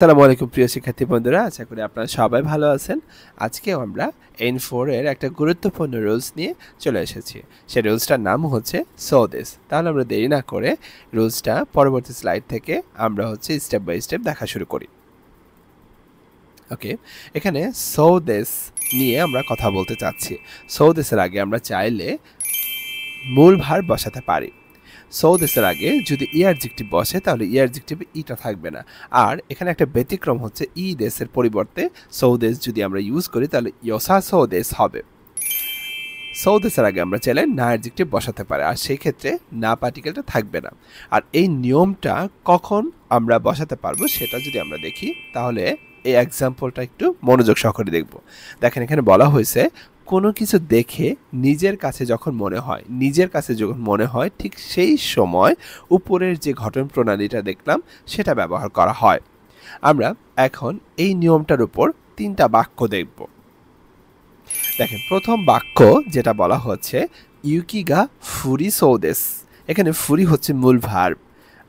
আসসালামু আলাইকুম প্রিয় শিক্ষার্থী বন্ধুরা, আশা করি আপনারা সবাই ভালো আছেন। আজকেও আমরা N4 এর একটা গুরুত্বপূর্ণ রুলস নিয়ে চলে এসেছি। সেই রুলসটার নাম হচ্ছে সো দিস। তাহলে আমরা দেরি না করে রুলসটা পরবর্তী স্লাইড থেকে আমরা স্টেপ বাই স্টেপ দেখা শুরু করি। ওকে, এখানে সো দিস নিয়ে আমরা কথা বলতে চাচ্ছি। সো দিসের আগে আমরা চাইলে মূল ভার বসাতে পারি। সো দিসের আগে যদি অ্যাডজেক্টিভ বসে তাহলে অ্যাডজেক্টিভে ইটা থাকবে না। আর এখানে একটা ব্যতিক্রম হচ্ছে ই দেশের পরিবর্তে সো দিস যদি আমরা ইউজ করি তাহলে ইয়োসা সো দিস হবে। সো দিসের আগে আমরা চাইলে না অ্যাডজেক্টিভ বসাতে পারি, আর সেই ক্ষেত্রে না পার্টিকেলটা থাকবে না। আর এই নিয়মটা কখন আমরা বসাতে পারবো সেটা যদি আমরা দেখি তাহলে এই এক্সাম্পলটা একটু মনোযোগ সহকারে দেখব। দেখেন এখানে বলা হয়েছে কোনো কিছু দেখে নিজের কাছে যখন মনে হয় ঠিক সেই সময় উপরের যে ঘটন প্রণালীটা দেখলাম সেটা ব্যবহার করা হয়। আমরা এখন এই নিয়মটার উপর 3টা বাক্য দেখব। দেখেন প্রথম বাক্য যেটা বলা হচ্ছে ইউকিগা ফুরি সৌদেস। এখানে ফুরি হচ্ছে মূল ভার্ব,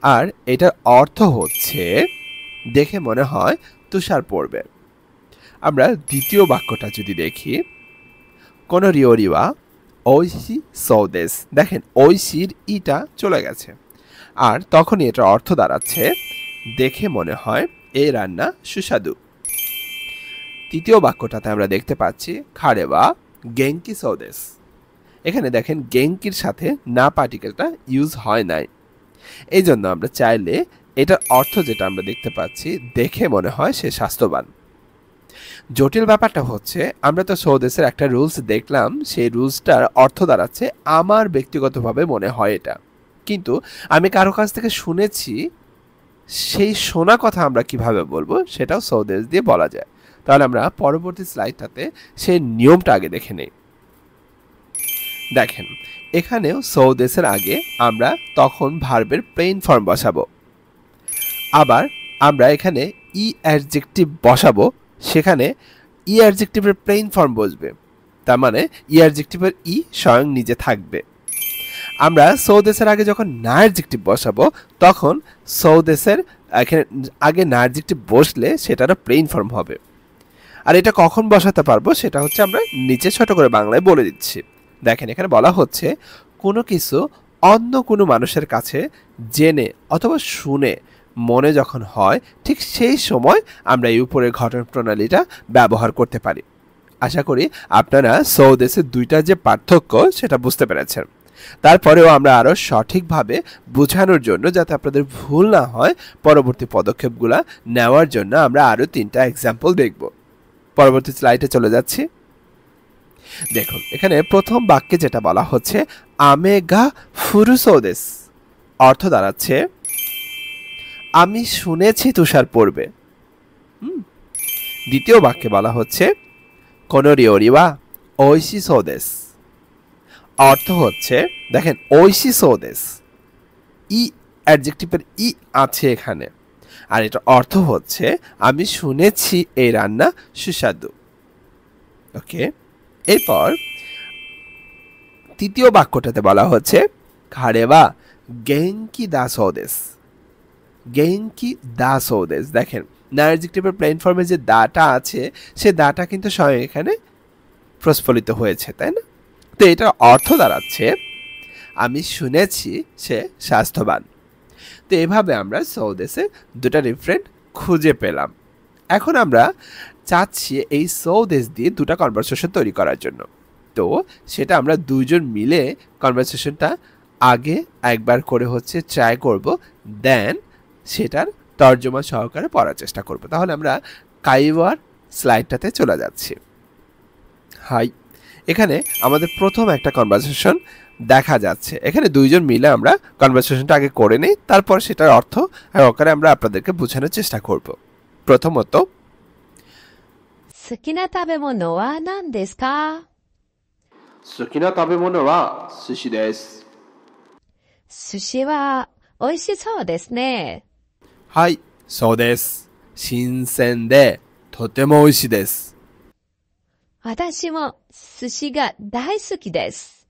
আর এটার অর্থ হচ্ছে দেখে মনে হয় তুষার পড়বে। আমরা দ্বিতীয় বাক্যটা যদি দেখি কোন রিওরিওয়া ঐশি সৌদেস। দেখেন ঐশির ইটা চলে গেছে, আর তখনই এটার অর্থ দাঁড়াচ্ছে দেখে মনে হয় এই রান্না সুস্বাদু। তৃতীয় বাক্যটাতে আমরা দেখতে পাচ্ছি খারেবা গেঙ্কি সৌদেস। এখানে দেখেন গেঙ্কির সাথে না পার্টিকেলটা ইউজ হয় নাই, এই জন্য আমরা চাইলে এটার অর্থ যেটা আমরা দেখতে পাচ্ছি দেখে মনে হয় সে স্বাস্থ্যবান। জটিল ব্যাপারটা হচ্ছে আমরা তো সৌদেশের একটা রুলস দেখলাম, সেই রুলসটার অর্থ দাঁড়াচ্ছে আমার ব্যক্তিগতভাবে মনে হয় এটা, কিন্তু আমি কারো কাছ থেকে শুনেছি, সেই শোনা কথা আমরা কিভাবে বলবো সেটাও সৌদেশ দিয়ে বলা যায়। তাহলে আমরা পরবর্তী স্লাইডটাতে সেই নিয়মটা আগে দেখে নেই। দেখেন এখানেও সৌদেশের আগে আমরা তখন ভার্বের প্লেন ফর্ম বসাবো, আবার আমরা এখানে ই অ্যাডজেক্টিভ বসাবো, সেখানে ই অ্যাডজেক্টিভের প্লেন ফর্ম বসবে, তার মানে ই অ্যাডজেক্টিভের ই স্বয়ং নিজে থাকবে। আমরা সৌদেশের আগে যখন না অ্যাডজেক্টিভ বসাবো তখন সৌদেশের এখানে আগে না অ্যাডজেক্টিভ বসলে সেটারও প্লেন ফর্ম হবে। আর এটা কখন বসাতে পারবো সেটা হচ্ছে আমরা নিচে ছোট করে বাংলায় বলে দিচ্ছি। দেখেন এখানে বলা হচ্ছে কোনো কিছু অন্য কোনো মানুষের কাছে জেনে অথবা শুনে মনে যখন হয় ঠিক সেই সময় আমরা এই উপরের ঘটন প্রণালীটা ব্যবহার করতে পারি। আশা করি আপনারা সৌদেশের দুইটা যে পার্থক্য সেটা বুঝতে পেরেছেন। তারপরেও আমরা আরও সঠিকভাবে বোঝানোর জন্য যাতে আপনাদের ভুল না হয় পরবর্তী পদক্ষেপগুলো নেওয়ার জন্য আমরা আরও 3টা এক্সাম্পল দেখব। পরবর্তী স্লাইডে চলে যাচ্ছি। দেখুন এখানে প্রথম বাক্যে যেটা বলা হচ্ছে আমেগা ফুরুসোদেস, অর্থ দাঁড়াচ্ছে আমি শুনেছি তুষার পড়বে। দ্বিতীয় বাক্যে বলা হচ্ছে কোনোরিওরিওয়া ঐশি সোদেস, অর্থ হচ্ছে দেখেন ঐশি সোদেস, ই অ্যাডজেক্টিভের ই আছে এখানে, আর এটা অর্থ হচ্ছে আমি শুনেছি এই রান্না সুস্বাদু। ওকে, এরপর তৃতীয় বাক্যটাতে বলা হচ্ছে খারেবা গেঙ্কি দা সৌদেস। গেঙ্কি দা সৌদেস, দেখেন না অ্যাডজেক্টিভের প্লেন ফর্মে যে দাটা আছে সে দাটা কিন্তু স্বয়ং এখানে প্রস্ফুটিত হয়েছে, তাই না? তো এটার অর্থ দাঁড়াচ্ছে আমি শুনেছি সে স্বাস্থ্যবান। তো এভাবে আমরা সৌদেশে দুটা রিফারেন্ট খুঁজে পেলাম। এখন আমরা চাচ্ছি এই সৌদেশ দিয়ে দুটা কনভারসেশন তৈরি করার জন্য, তো সেটা আমরা দুইজন মিলে কনভারসেশনটা আগে একবার করে ট্রাই করব, দেন সেটার তর্জমা সহকারে পড়ার চেষ্টা করব। তাহলে আমরা কাইওয়ার স্লাইডটাতে চলে যাচ্ছি। হাই, এখানে আমাদের প্রথম একটা কনভারসেশন দেখা যাচ্ছে। এখানে দুইজন মিলে আমরা কনভারসেশনটা আগে করে নেই, তারপর সেটার অর্থ আর ওখানে আমরা আপনাদেরকে বোঝানোর চেষ্টা করব। প্রথমত, 好きな食べ物は何ですか？好きな食べ物は寿司です。寿司は美味しそうですね。はい、そうです。新鮮でとても美味しいです。私も寿司が大好きです。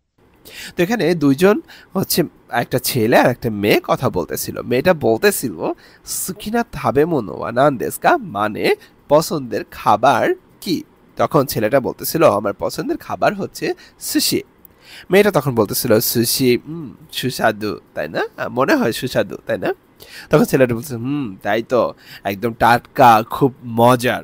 তো এখানে দুইজন হচ্ছে একটা ছেলে আর একটা মেয়ে কথা বলতেছিল। মেয়েটা বলতেছিল সুকিনা তাবে মনো ওয়া নান দেসু কা, মানে পছন্দের খাবার কি। তখন ছেলেটা বলতেছিল আমার পছন্দের খাবার হচ্ছে সুশি। মেয়েটা তখন বলতেছিল সুশি সুস্বাদু তাই না, মনে হয় সুস্বাদু তাই না। তখন ছেলেটা বলছে তাই তো, একদম টাটকা, খুব মজার।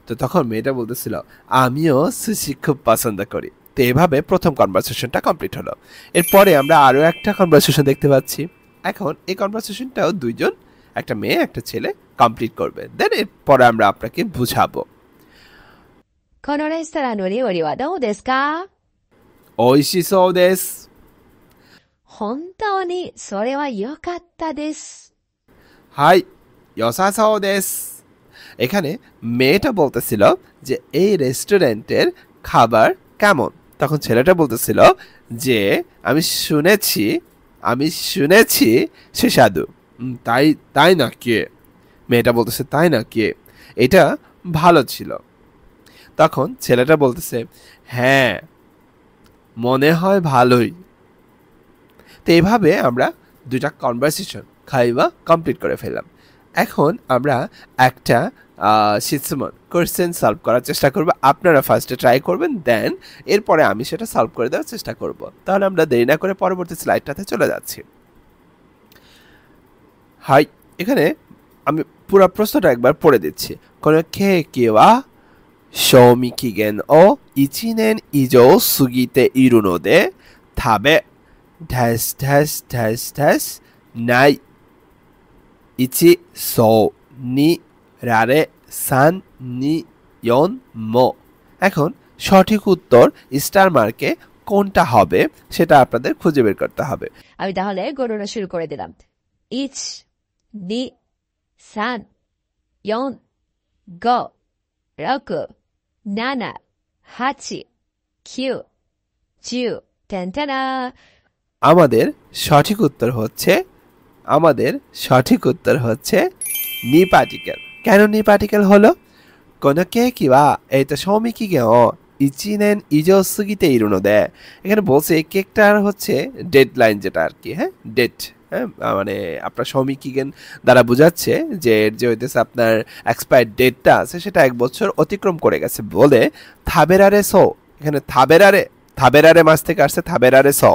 তো তখন মেয়েটা বলতেছিল আমিও সুশি খুব পছন্দ করি। তো এভাবে প্রথম কনভারসেশনটা কমপ্লিট হলো। এরপরে আমরা আরো একটা কনভারসেশন দেখতে পাচ্ছি। এখন এই কনভারসেশনটাও দুইজন, একটা মেয়ে একটা ছেলে কমপ্লিট করবে। দেন এরপরে আমরা আপনাকে বুঝাবো। このレストランの料理はどうですか？美味しそうです。本当にそれは良かったです。はい、良さそうです。এখানে মেয়েটা বলতেছিল যে এই রেস্টুরেন্টের খাবার কেমন। তখন ছেলেটা বলতেছিল যে আমি শুনেছি সুস্বাদু। তাই তাই নাকি? মেয়েটা বলতেছে তাই নাকি, এটা ভালো ছিল। তখন ছেলেটা বলতেছে হ্যাঁ, মনে হয় ভালোই। তো এইভাবে আমরা দুইটা কনভারসেশন খাইবা কমপ্লিট করে ফেললাম। এখন আমরা একটা শিটসমন কোয়েশ্চেন সলভ করার চেষ্টা করব। আপনারা ফার্স্টে ট্রাই করবেন, দেন এরপরে আমি সেটা সলভ করে দেওয়ার চেষ্টা করব। তাহলে আমরা দেরি না করে পরবর্তী স্লাইডটাতে চলে যাচ্ছি। হাই, এখানে আমি পুরো প্রশ্নটা একবার পড়ে দিচ্ছি। কোন কে কিওয়া শৌমিকিগেন ও 1年以上過ぎているので食べない1そう2られ3に4も। এখন সঠিক উত্তর স্টার মার্কে কোনটা হবে সেটা আপনাদের খুঁজে বের করতে হবে। আমি তাহলে গণনা শুরু করে দিলাম। 1 2 3 4 5 6 7 8 9 10 টেনটেনা। আমাদের সঠিক উত্তর হচ্ছে নি পার্টিকেল। কেন নি পার্টিকেল হলো? কোন কেকি ওয়া শৌমিকিগেন ও 1年以上過ぎているので, এখানে বলছে এই কেকটার হচ্ছে ডেডলাইন, যেটা আর কি, হ্যাঁ ডেট, হ্যাঁ মানে আপনার শৌমিকিগেন দ্বারা বোঝাচ্ছে যে এর যে হইতেছে আপনার এক্সপায়ার ডেটটা আছে সেটা 1 বছর অতিক্রম করে গেছে বলে থাবেরারে সো, এখানে থাবেরারে মাস থেকে আসছে থাবেরারে সো,